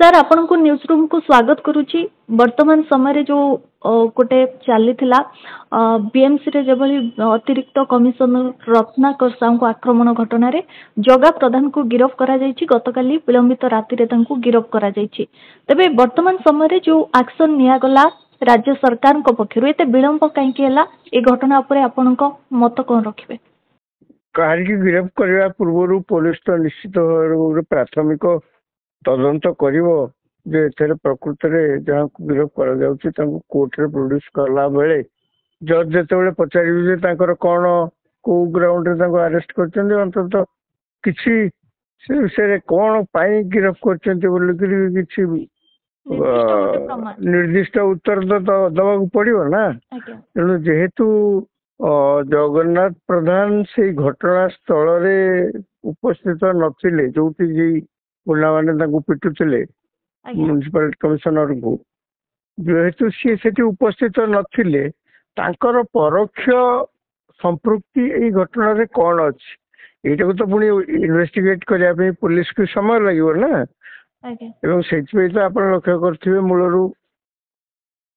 Sir आपण को news room को स्वागत करुच्ची वर्तमान समय जो गोटे चली बीएमसी रे जब अतिरिक्त कमिशनर रत्नाकर साहू को आक्रमण घटना रे जगा प्रधान को गिरफ करा जायछि गतकाली विलंबित राति रे तांको गिरफ करा जायछि तबे वर्तमान समय रे जो एक्शन निया गला राज्य सरकार को पक्षरु एते विलंब काहेकि हला ए घटना उपरे आपनक मत कोन रखिबे କାହାରିକି ଗିରଫ କରିବା ପୂର୍ବରୁ ପୋଲିସ ତ ନିଶ୍ଚିତ ଭାବରେ ଗୋଟେ ପ୍ରାଥମିକ ତଦନ୍ତ କରିବ ଯେ ଏଥିରେ ପ୍ରକୃତରେ ଯାହାକୁ ଗିରଫ କରାଯାଉଛି ତାଙ୍କୁ କୋର୍ଟରେ ପ୍ରୋଡ୍ୟୁସ କଲା ବେଳେ ଜଜ ଯେତେବେଳେ ପଚାରିବେ ଯେ ତାଙ୍କର କଣ କୋଉ ଗ୍ରାଉଣ୍ଡରେ ତାଙ୍କୁ ଆରେଷ୍ଟ କରିଛନ୍ତି ଅନ୍ତତଃ କିଛି ସେ ବିଷୟରେ କଣ ପାଇଁ ଗିରଫ କରିଛନ୍ତି ବୋଲିକିରି କିଛି ନିର୍ଦ୍ଦିଷ୍ଟ ଉତ୍ତର ତ ଦବାକୁ ପଡିବ ନା। ତେଣୁ ଯେହେତୁ ଜଗନ୍ନାଥ ପ୍ରଧାନ ସେଇ ଘଟଣା ସ୍ଥଳରେ ଉପସ୍ଥିତ ନଥିଲେ ଯୋଉଠି ଗୁଣ୍ଡାମାନେ ତାଙ୍କୁ ପିଟୁଥିଲେ ମ୍ୟୁନିସିପାଲିଟି କମିଶନରଙ୍କୁ, ଯେହେତୁ ସିଏ ସେଠି ଉପସ୍ଥିତ ନଥିଲେ ତାଙ୍କର ପରୋକ୍ଷ ସମ୍ପୃକ୍ତି ଏଇ ଘଟଣାରେ କଣ ଅଛି ଏଇଟାକୁ ତ ପୁଣି ଇନଭେଷ୍ଟିଗେଟ କରିବା ପାଇଁ ପୋଲିସକୁ ସମୟ ଲାଗିବ ନା। ଏବଂ ସେଇଥିପାଇଁ ତ ଆପଣ ଲକ୍ଷ୍ୟ କରିଥିବେ ମୂଳରୁ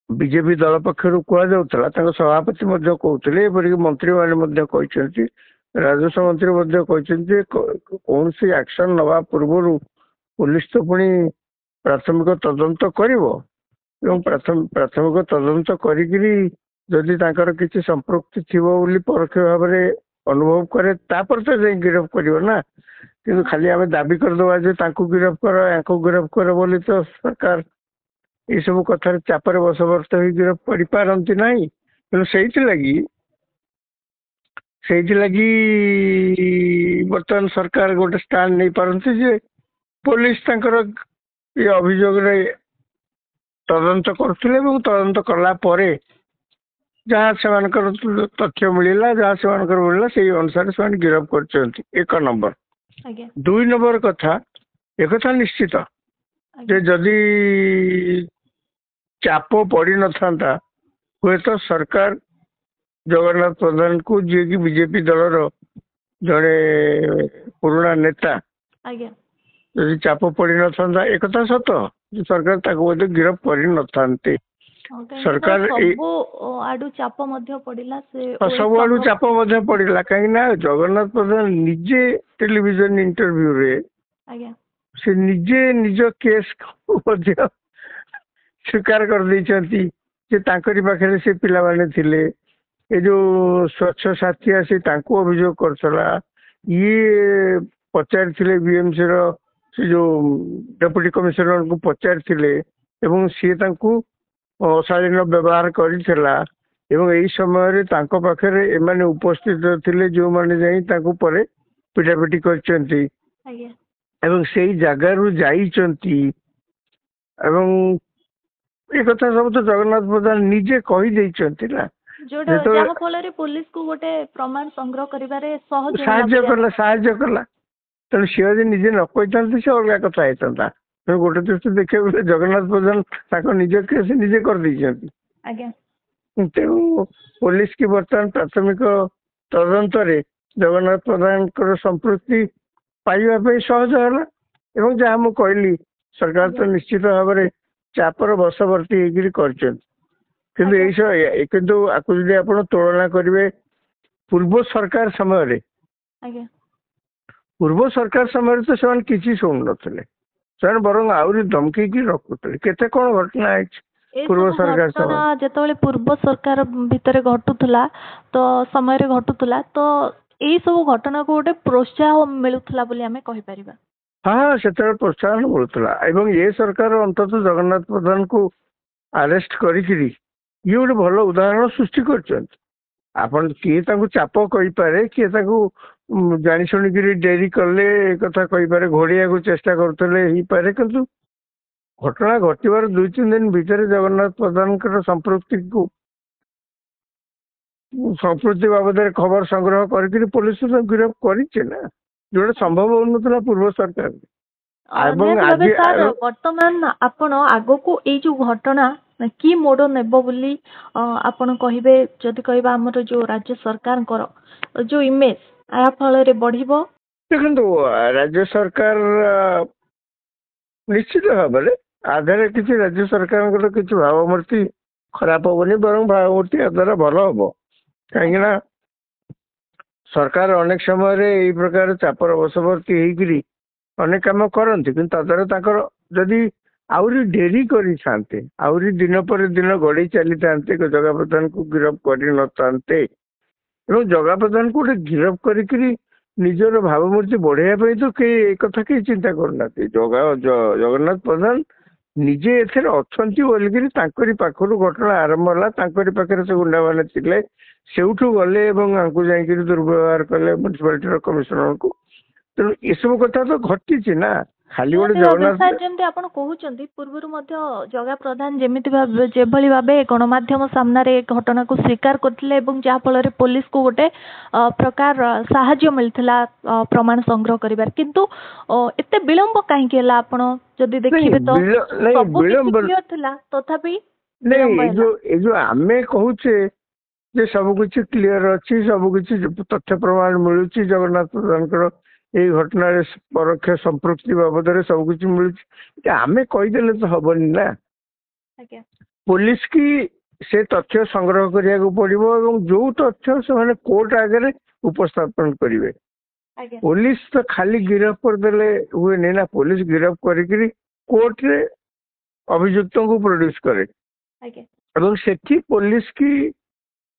ବିଜେପି ଦଳ ପକ୍ଷରୁ କୁହାଯାଉଥିଲା, ତାଙ୍କ ସଭାପତି ମଧ୍ୟ କହୁଥିଲେ, ଏପରିକି ମନ୍ତ୍ରୀମାନେ ମଧ୍ୟ କହିଛନ୍ତି, ରାଜସ୍ୱ ମନ୍ତ୍ରୀ ମଧ୍ୟ କହିଛନ୍ତି ଯେ କୌଣସି ଆକ୍ସନ ନେବା ପୂର୍ବରୁ ପୋଲିସ ତ ପୁଣି ପ୍ରାଥମିକ ତଦନ୍ତ କରିବ ଏବଂ ପ୍ରାଥମିକ ତଦନ୍ତ କରିକିରି ଯଦି ତାଙ୍କର କିଛି ସମ୍ପୃକ୍ତି ଥିବ ବୋଲି ପରୋକ୍ଷ ଭାବରେ ଅନୁଭବ କରେ ତାପରେ ତ ଯାଇ ଗିରଫ କରିବ ନା। କିନ୍ତୁ ଖାଲି ଆମେ ଦାବି କରିଦେବା ଯେ ତାଙ୍କୁ ଗିରଫ କର ୟାଙ୍କୁ ଗିରଫ କର ବୋଲି ତ ସରକାର ଏସବୁ କଥାରେ ଚାପରେ ବଶବର୍ତ୍ତ ହେଇ ଗିରଫ କରିପାରନ୍ତି ନାହିଁ। ତେଣୁ ସେଇଥିଲାଗି ବର୍ତ୍ତମାନ ସରକାର ଗୋଟେ ଷ୍ଟାଣ୍ଡ ନେଇପାରନ୍ତି ଯେ ପୋଲିସ ତାଙ୍କର ଏ ଅଭିଯୋଗରେ ତଦନ୍ତ କରୁଥିଲେ ଏବଂ ତଦନ୍ତ କଲା ପରେ ଯାହା ସେମାନଙ୍କର ତଥ୍ୟ ମିଳିଲା, ଯାହା ସେମାନଙ୍କର ମିଳିଲା ସେଇ ଅନୁସାରେ ସେମାନେ ଗିରଫ କରିଛନ୍ତି। 1 ନମ୍ବର। 2 ନମ୍ବର କଥା, ଏକଥା ନିଶ୍ଚିତ ଯେ ଯଦି ଚାପ ପଡିନଥାନ୍ତା ହୁଏତ ସରକାର ଜଗନ୍ନାଥ ପ୍ରଧାନଙ୍କୁ, ଯିଏକି ବିଜେପି ଦଳର ଜଣେ ପୁରୁଣା ନେତା, ଯଦି ଚାପ ପଡିନଥାନ୍ତା ଏକଥା ସତ ଯେ ସରକାର ତାକୁ ମଧ୍ୟ ଗିରଫ କରିନଥାନ୍ତେ। ସରକାର ସବୁଆଡୁ ଚାପ ମଧ୍ୟ ପଡିଲା କାହିଁକି ନା ଜଗନ୍ନାଥ ପ୍ରଧାନ ନିଜେ ଟେଲିଭିଜନ ଇଣ୍ଟରଭ୍ୟୁରେ ସେ ନିଜେ ନିଜ କେସ୍ ମଧ୍ୟ ସ୍ୱୀକାର କରିଦେଇଛନ୍ତି ଯେ ତାଙ୍କରି ପାଖରେ ସେ ପିଲାମାନେ ଥିଲେ। ଏ ଯୋଉ ସ୍ୱଚ୍ଛ ସାଥୀ ଆସି ତାଙ୍କୁ ଅଭିଯୋଗ କରୁଥିଲା, ଇଏ ପଚାରିଥିଲେ ବିଏମସି ର ସେ ଯୋଉ ଡେପୁଟି କମିଶନରଙ୍କୁ ପଚାରିଥିଲେ ଏବଂ ସିଏ ତାଙ୍କୁ ଅଶାଳୀନ ବ୍ୟବହାର କରିଥିଲା ଏବଂ ଏଇ ସମୟରେ ତାଙ୍କ ପାଖରେ ଏମାନେ ଉପସ୍ଥିତ ଥିଲେ ଯୋଉମାନେ ଯାଇ ତାଙ୍କୁ ପରେ ପିଟାପିଟି କରିଛନ୍ତି ଏବଂ ସେଇ ଜାଗାରୁ ଯାଇଛନ୍ତି ଏବଂ ଏ କଥା ସବୁ ତ ଜଗନ୍ନାଥ ପ୍ରଧାନ ନିଜେ କହିଦେଇଛନ୍ତି ନା, ପୋଲିସକୁ ଗୋଟେ ପ୍ରମାଣ ସଂଗ୍ରହ କରିବାରେ ସାହାଯ୍ୟ କଲା। ତେଣୁ ସିଏ ଯଦି ନିଜେ ନ କହିଥାନ୍ତି ସେ ଅଲଗା କଥା ହେଇଥାନ୍ତା। ତେଣୁ ଗୋଟେ ଦୃଷ୍ଟି ଦେଖିବାକୁ ଗଲେ ଜଗନ୍ନାଥ ପ୍ରଧାନ ତାଙ୍କ ନିଜ କେସ୍ ନିଜେ କରିଦେଇଛନ୍ତି। ତେଣୁ ପୋଲିସ କି ବର୍ତ୍ତମାନ ପ୍ରାଥମିକ ତଦନ୍ତରେ ଜଗନ୍ନାଥ ପ୍ରଧାନଙ୍କର ସମ୍ପୃକ୍ତି ପାଇବା ପାଇଁ ସହଜ ହେଲା ଏବଂ ଯାହା ମୁଁ କହିଲି ସରକାର ତ ନିଶ୍ଚିତ ଭାବରେ ଚାପର ବଶବର୍ତ୍ତୀ ହେଇକିରି କରିଛନ୍ତି। କିନ୍ତୁ ଆକୁ ଯଦି ଆପଣ ତୁଳନା କରିବେ ପୂର୍ବ ସରକାର ସମୟରେ ତ ସେମାନେ କିଛି ଶୁଣୁନଥିଲେ, ସେମାନେ ବରଂ ଆହୁରି ଧମକେଇକି ରଖୁଥିଲେ। କେତେ କଣ ଘଟଣା ହେଇଛି ପୂର୍ବ ସରକାର ଯେତେବେଳେ ପୂର୍ବ ସରକାର ଭିତରେ ଘଟୁଥିଲା ତ ସମୟରେ ଘଟୁଥିଲା ତ ଏଇ ସବୁ ଘଟଣାକୁ ଗୋଟେ ପ୍ରୋତ୍ସାହନ ମିଳୁଥିଲା ବୋଲି ଆମେ କହିପାରିବା। ହଁ, ସେତେବେଳେ ପ୍ରୋତ୍ସାହନ ମିଳୁଥିଲା ଏବଂ ଏ ସରକାର ଅନ୍ତତଃ ଜଗନ୍ନାଥ ପ୍ରଧାନଙ୍କୁ ଆରେଷ୍ଟ କରିକିରି ଇଏ ଗୋଟେ ଭଲ ଉଦାହରଣ ସୃଷ୍ଟି କରିଛନ୍ତି। ଆପଣ କିଏ ତାଙ୍କୁ ଚାପ କହିପାରେ, କିଏ ତାଙ୍କୁ ଜାଣି ଶୁଣିକିରି ଡେରି କଲେ ଏ କଥା କହିପାରେ, ଘୋଡେଇବାକୁ ଚେଷ୍ଟା କରୁଥିଲେ ହେଇପାରେ, କିନ୍ତୁ ଘଟଣା ଘଟିବାର 2-3 ଦିନ ଭିତରେ ଜଗନ୍ନାଥ ପ୍ରଧାନଙ୍କର ସମ୍ପୃକ୍ତି ବାବଦରେ ଖବର ସଂଗ୍ରହ କରିକିରି ପୋଲିସ ଗିରଫ କରିଛି ନା, ଯୋଉଟା ସମ୍ଭବ ହଉନଥିଲା ପୂର୍ବ ସରକାର। ବର୍ତ୍ତମାନ ଆପଣ ଆଗକୁ ଏଇ ଯୋଉ ଘଟଣା କି ମୋଡ ନେବ ବୋଲି ଆପଣ କହିବେ? ଯଦି କହିବା ଆମର ଯୋଉ ରାଜ୍ୟ ସରକାରଙ୍କର ଯୋଉ ଇମେଜ ଏହା ଫଳରେ ବଢିବ। ଦେଖନ୍ତୁ, ରାଜ୍ୟ ସରକାର ନିଶ୍ଚିତ ଭାବରେ ଆଧାରେ କିଛି ରାଜ୍ୟ ସରକାରଙ୍କର କିଛି ଭାବମୂର୍ତ୍ତି ଖରାପ ହବନି, ବରଂ ଭାବମୂର୍ତ୍ତି ଏହା ଦ୍ୱାରା ଭଲ ହବ। କାହିଁକି ନା ସରକାର ଅନେକ ସମୟରେ ଏଇ ପ୍ରକାର ଚାପର ବଶବର୍ତ୍ତୀ ହେଇକିରି ଅନେକ କାମ କରନ୍ତି, କିନ୍ତୁ ତା ଦ୍ୱାରା ତାଙ୍କର ଯଦି ଆହୁରି ଡେରି କରିଥାନ୍ତେ, ଆହୁରି ଦିନ ପରେ ଦିନ ଗଡେଇ ଚାଲିଥାନ୍ତେ, ଜଗା ପ୍ରଧାନକୁ ଗିରଫ କରିନଥାନ୍ତେ ଏବଂ ଜଗା ପ୍ରଧାନକୁ ଗୋଟେ ଗିରଫ କରିକିରି ନିଜର ଭାବମୂର୍ତ୍ତି ବଢେଇବା ପାଇଁ ତ କେହି ଏ କଥା କେହି ଚିନ୍ତା କରୁନାହାନ୍ତି। ଜଗନ୍ନାଥ ପ୍ରଧାନ ନିଜେ ଏଥିରେ ଅଛନ୍ତି ବୋଲିକିରି ତାଙ୍କରି ପାଖରୁ ଘଟଣା ଆରମ୍ଭ ହେଲା, ତାଙ୍କରି ପାଖରେ ସେ ଗୁଣ୍ଡାମାନେ ଥିଲେ, ସେଉଠୁ ଗଲେ ଏବଂ ଆଙ୍କୁ ଯାଇକିରି ଦୁର୍ବ୍ୟବହାର କଲେ ମ୍ୟୁନିସିପାଲିଟିର କମିଶନରଙ୍କୁ। ତେଣୁ ଏସବୁ କଥା ତ ଘଟିଛି ନା, ଖାଲି ଗୋଟେ ଜଗନ୍ନାଥ ଯେମିତି ଆପଣ କହୁଛନ୍ତି ପୂର୍ବରୁ ମଧ୍ୟ ଜଗା ପ୍ରଧାନ ଯେଭଳି ଭାବେ ଗଣମାଧ୍ୟମ ସାମ୍ନାରେ ଏ ଘଟଣାକୁ ସ୍ୱୀକାର କରିଥିଲେ ଏବଂ ଯାହା ଫଳରେ ପୋଲିସକୁ ଗୋଟେ ପ୍ରକାର ସାହାଯ୍ୟ ମିଳିଥିଲା ପ୍ରମାଣ ସଂଗ୍ରହ କରିବାରେ, କିନ୍ତୁ ଏତେ ବିଳମ୍ବ କାହିଁକି ହେଲା? ଆପଣ ଯଦି ଦେଖିବେ ତ ସବୁ କିଛି କ୍ଲିୟର ଥିଲା, ତଥାପି ଏ ଯୋଉ ଆମେ କହୁଛେ ଯେ ସବୁ କିଛି କ୍ଲିୟର ଅଛି, ସବୁ କିଛି ତଥ୍ୟ ପ୍ରମାଣ ମିଳୁଛି, ଜଗନ୍ନାଥ ପ୍ରଧାନଙ୍କର ଏଇ ଘଟଣାରେ ପରୋକ୍ଷ ସମ୍ପୃକ୍ତି ବାବଦରେ ସବୁ କିଛି ମିଳୁଛି, ଆମେ କହିଦେଲେ ତ ହବନି ନା। ପୋଲିସ କି ସେ ତଥ୍ୟ ସଂଗ୍ରହ କରିବାକୁ ପଡିବ ଏବଂ ଯୋଉ ତଥ୍ୟ ସେମାନେ କୋର୍ଟ ଆଗରେ ଉପସ୍ଥାପନ କରିବେ। ପୋଲିସ ତ ଖାଲି ଗିରଫ କରିଦେଲେ ହୁଏନି ନା, ପୋଲିସ ଗିରଫ କରିକିରି କୋର୍ଟରେ ଅଭିଯୁକ୍ତଙ୍କୁ ପ୍ରଡ୍ୟୁସ କରେ ଏବଂ ସେଠି ପୋଲିସ କି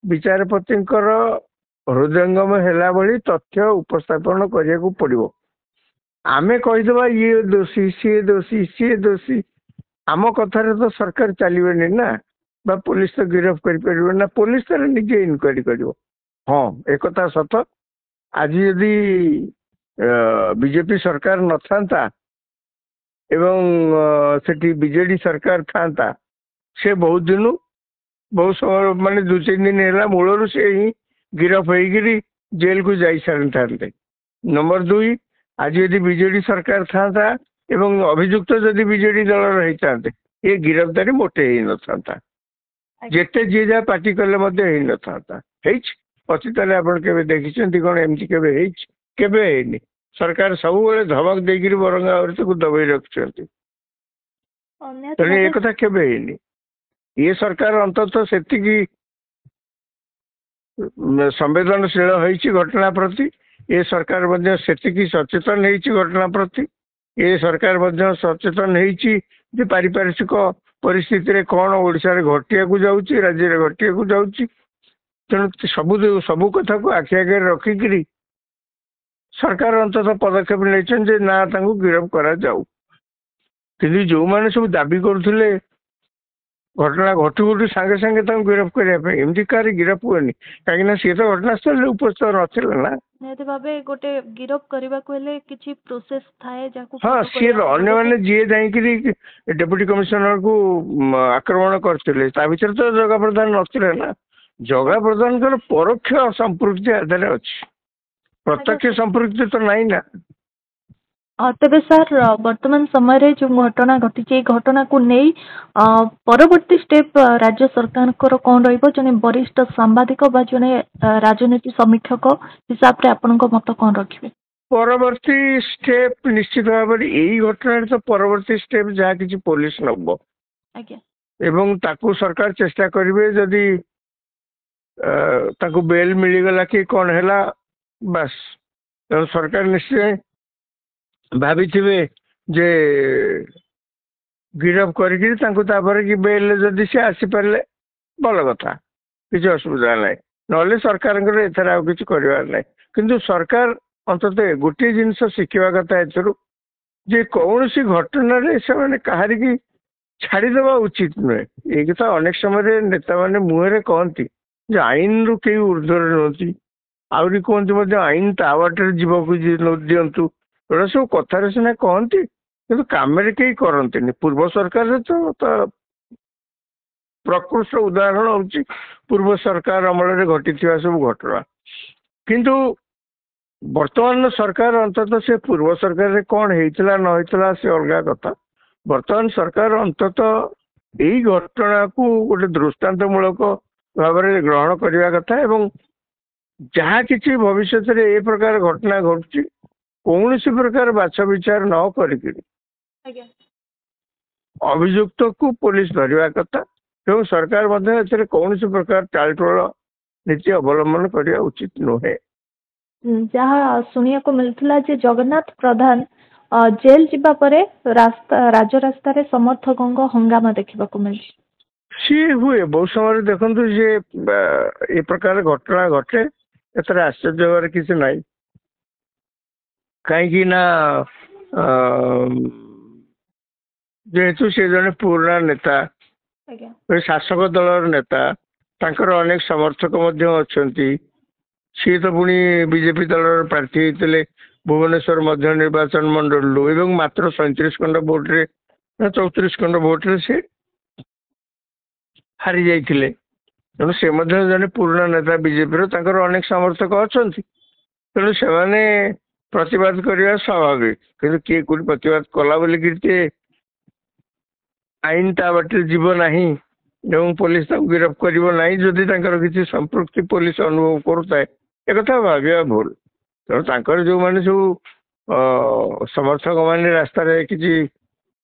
ବିଚାରପତିଙ୍କର ହୃଦୟଙ୍ଗମ ହେଲା ଭଳି ତଥ୍ୟ ଉପସ୍ଥାପନ କରିବାକୁ ପଡିବ। ଆମେ କହିଦେବା ଇଏ ଦୋଷୀ, ସିଏ ଦୋଷୀ, ସିଏ ଦୋଷୀ, ଆମ କଥାରେ ତ ସରକାର ଚାଲିବେନି ନା, ବା ପୋଲିସ ତ ଗିରଫ କରିପାରିବନି ନା। ପୋଲିସ ତାର ନିଜେ ଇନକ୍ୱାରି କରିବ। ହଁ, ଏକଥା ସତ, ଆଜି ଯଦି ବିଜେପି ସରକାର ନଥାନ୍ତା ଏବଂ ସେଠି ବିଜେଡି ସରକାର ଥାନ୍ତା, ସେ ବହୁତ ସମୟ ମାନେ 2-3 ଦିନ ହେଲା ମୂଳରୁ ସେ ହିଁ ଗିରଫ ହେଇକିରି ଜେଲକୁ ଯାଇ ସାରିଥାନ୍ତେ। ନମ୍ବର 2, ଆଜି ଯଦି ବିଜେଡି ସରକାର ଥାନ୍ତା ଏବଂ ଅଭିଯୁକ୍ତ ଯଦି ବିଜେଡି ଦଳର ହେଇଥାନ୍ତେ, ଏ ଗିରଫଦାରୀ ମୋଟେ ହେଇନଥାନ୍ତା, ଯେତେ ଯିଏ ଯାହା ପାର୍ଟି କଲେ ମଧ୍ୟ ହେଇନଥାନ୍ତା। ହେଇଛି ଅଛି ତାହେଲେ ଆପଣ କେବେ ଦେଖିଛନ୍ତି କଣ ଏମିତି କେବେ ହେଇଛି? କେବେ ହେଇନି। ସରକାର ସବୁବେଳେ ଧମକ ଦେଇକିରି ବରଂ ଆହୁରି ତାକୁ ଦବେଇ ରଖୁଛନ୍ତି। ତେଣୁ ଏ କଥା କେବେ ହେଇନି। ଏ ସରକାର ଅନ୍ତତଃ ସେତିକି ସମ୍ବେଦନଶୀଳ ହେଇଛି ଘଟଣା ପ୍ରତି, ଏ ସରକାର ମଧ୍ୟ ସେତିକି ସଚେତନ ହେଇଛି ଘଟଣା ପ୍ରତି, ଏ ସରକାର ମଧ୍ୟ ସଚେତନ ହେଇଛି ଯେ ପାରିପାର୍ଶ୍ୱିକ ପରିସ୍ଥିତିରେ କଣ ଓଡ଼ିଶାରେ ଘଟିବାକୁ ଯାଉଛି, ରାଜ୍ୟରେ ଘଟିବାକୁ ଯାଉଛି। ତେଣୁ ସବୁ କଥାକୁ ଆଖି ଆଗରେ ରଖିକିରି ସରକାର ଅନ୍ତତଃ ପଦକ୍ଷେପ ନେଇଛନ୍ତି ଯେ ନା ତାଙ୍କୁ ଗିରଫ କରାଯାଉ। କିନ୍ତୁ ଯୋଉମାନେ ସବୁ ଦାବି କରୁଥିଲେ ଘଟଣା ଘଟୁ ଘଟୁ ସାଙ୍ଗେ ସାଙ୍ଗେ ତାଙ୍କୁ ଗିରଫ କରିବା ପାଇଁ, ଏମିତି କାହାରି ଗିରଫ ହୁଏନି, କାହିଁକି ନା ସିଏ ତ ଘଟଣାସ୍ଥଳରେ ଉପସ୍ଥିତ ନଥିଲେ ନା। ନିହାତି ଭାବେ ଗୋଟେ ଗିରଫ କରିବାକୁ ହେଲେ କିଛି ପ୍ରୋସେସ ଥାଏ ଯାହାକୁ ହଁ, ସିଏ ଅନ୍ୟମାନେ ଯିଏ ଯାଇକିରି ଡେପୁଟି କମିଶନରକୁ ଆକ୍ରମଣ କରିଥିଲେ ତା ଭିତରେ ତ ଜଗା ପ୍ରଧାନ ନଥିଲେ ନା। ଜଗା ପ୍ରଧାନଙ୍କର ପରୋକ୍ଷ ସମ୍ପୃକ୍ତି ଆଧାରେ ଅଛି, ପ୍ରତ୍ୟକ୍ଷ ସମ୍ପୃକ୍ତି ତ ନାହିଁ ନା। ତେବେ ସାର୍ ବର୍ତ୍ତମାନ ସମୟରେ ଯେଉଁ ଘଟଣା ଘଟିଛି ଏଇ ଘଟଣାକୁ ନେଇ ପରବର୍ତ୍ତୀ ଷ୍ଟେପ୍ ରାଜ୍ୟ ସରକାରଙ୍କର କ'ଣ ରହିବ? ଜଣେ ବରିଷ୍ଠ ସାମ୍ବାଦିକ ବା ଜଣେ ରାଜନୀତି ସମୀକ୍ଷକ ହିସାବରେ ଆପଣଙ୍କ ମତ କ'ଣ ରଖିବେ? ପରବର୍ତ୍ତୀ ଷ୍ଟେପ୍ ନିଶ୍ଚିତ ଭାବରେ ଏଇ ଘଟଣାରେ ତ ପରବର୍ତ୍ତୀ ଷ୍ଟେପ୍ ଯାହା କିଛି ପୋଲିସ ନବ ଏବଂ ତାକୁ ସରକାର ଚେଷ୍ଟା କରିବେ, ଯଦି ତାକୁ ବେଲ୍ ମିଳିଗଲା କି କ'ଣ ହେଲା ବାସ୍, ତେଣୁ ସରକାର ନିଶ୍ଚୟ ଭାବିଥିବେ ଯେ ଗିରଫ କରିକିରି ତାଙ୍କୁ ତାପରେ କି ବେଲ୍ରେ ଯଦି ସେ ଆସିପାରିଲେ ଭଲ କଥା, କିଛି ଅସୁବିଧା ନାହିଁ, ନହେଲେ ସରକାରଙ୍କର ଏଥର ଆଉ କିଛି କରିବାର ନାହିଁ। କିନ୍ତୁ ସରକାର ଅନ୍ତତଃ ଗୋଟିଏ ଜିନିଷ ଶିଖିବା କଥା ଏଥିରୁ, ଯେ କୌଣସି ଘଟଣାରେ ସେମାନେ କାହାରିକି ଛାଡ଼ିଦେବା ଉଚିତ ନୁହେଁ। ଏଇ କଥା ଅନେକ ସମୟରେ ନେତାମାନେ ମୁହଁରେ କହନ୍ତି ଯେ ଆଇନରୁ କେହି ଉର୍ଦ୍ଧ୍ୱରେ ନୁହନ୍ତି, ଆହୁରି କୁହନ୍ତି ମଧ୍ୟ ଆଇନ ତା ବାଟରେ ଯିବାକୁ ଦିଅନ୍ତୁ। ଏଗୁଡ଼ା ସବୁ କଥାରେ ସିନା କହନ୍ତି, କିନ୍ତୁ କାମରେ କେହି କରନ୍ତିନି। ପୂର୍ବ ସରକାରରେ ତ ପ୍ରକୃଷ୍ଟ ଉଦାହରଣ ହଉଛି ପୂର୍ବ ସରକାର ଅମଳରେ ଘଟିଥିବା ସବୁ ଘଟଣା। କିନ୍ତୁ ବର୍ତ୍ତମାନ ସରକାର ଅନ୍ତତଃ ସେ ପୂର୍ବ ସରକାରରେ କ'ଣ ହେଇଥିଲା ନ ହେଇଥିଲା ସେ ଅଲଗା କଥା। ବର୍ତ୍ତମାନ ସରକାର ଅନ୍ତତଃ ଏଇ ଘଟଣାକୁ ଗୋଟେ ଦୃଷ୍ଟାନ୍ତମୂଳକ ଭାବରେ ଗ୍ରହଣ କରିବା କଥା ଏବଂ ଯାହା କିଛି ଭବିଷ୍ୟତରେ ଏ ପ୍ରକାର ଘଟଣା ଘଟୁଛି କୌଣସି ପ୍ରକାର ବାଛ ବିଚାର ନ କରିକି ଅଭିଯୁକ୍ତ କୁ ପୋଲିସ ଧରିବା କଥା ଏବଂ ସରକାର ମଧ୍ୟ ଏଥିରେ କୌଣସି ପ୍ରକାର ଟାଳଟୁଳ ନୀତି ଅବଲମ୍ବନ କରିବା ଉଚିତ ନୁହେଁ। ଯାହା ଶୁଣିବାକୁ ମିଳୁଥିଲା ଯେ ଜଗନ୍ନାଥ ପ୍ରଧାନ ଜେଲ ଯିବା ପରେ ରାଜରାସ୍ତାରେ ସମର୍ଥକଙ୍କ ହଙ୍ଗାମା ଦେଖିବାକୁ ମିଳିଛି। ସିଏ ହୁଏ ବହୁତ ସମୟରେ ଦେଖନ୍ତୁ ଯେ ଏ ପ୍ରକାର ଘଟଣା ଘଟେ, ଏଥିରେ ଆଶ୍ଚର୍ଯ୍ୟ ହବାର କିଛି ନାହିଁ। କାହିଁକି ନା ଯେହେତୁ ସେ ଜଣେ ପୁରୁଣା ନେତା, ଶାସକ ଦଳର ନେତା, ତାଙ୍କର ଅନେକ ସମର୍ଥକ ମଧ୍ୟ ଅଛନ୍ତି। ସିଏ ତ ପୁଣି ବିଜେପି ଦଳର ପ୍ରାର୍ଥୀ ହେଇଥିଲେ ଭୁବନେଶ୍ୱର ମଧ୍ୟ ନିର୍ବାଚନ ମଣ୍ଡଳୀରୁ ଏବଂ ମାତ୍ର 37 ଖଣ୍ଡ ଭୋଟରେ 34 ଖଣ୍ଡ ଭୋଟରେ ସେ ହାରି ଯାଇଥିଲେ। ତେଣୁ ସେ ମଧ୍ୟ ଜଣେ ପୁରୁଣା ନେତା ବିଜେପିର, ତାଙ୍କର ଅନେକ ସମର୍ଥକ ଅଛନ୍ତି। ତେଣୁ ସେମାନେ ପ୍ରତିବାଦ କରିବା ସ୍ୱାଭାବିକ, କିନ୍ତୁ କିଏ କୋଉଠି ପ୍ରତିବାଦ କଲା ବୋଲିକି ଆଇନ ତା ବାଟରେ ଯିବ ନାହିଁ ଏବଂ ପୋଲିସ ତାକୁ ଗିରଫ କରିବ ନାହିଁ ଯଦି ତାଙ୍କର କିଛି ସମ୍ପୃକ୍ତି ପୋଲିସ ଅନୁଭବ କରୁଥାଏ, ଏକଥା ଭାବିବା ଭୁଲ। ତେଣୁ ତାଙ୍କର ଯୋଉମାନେ ସବୁ ସମର୍ଥକ ମାନେ ରାସ୍ତାରେ କିଛି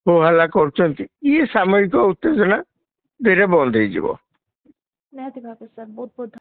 ହୋ ହାଲ୍ଲା କରୁଛନ୍ତି, ଇଏ ସାମୟିକ ଉତ୍ତେଜନା ଧୀରେ ବନ୍ଦ ହେଇଯିବ। ନିହାତି ଭାବେ ସାର୍, ବହୁତ ବହୁତ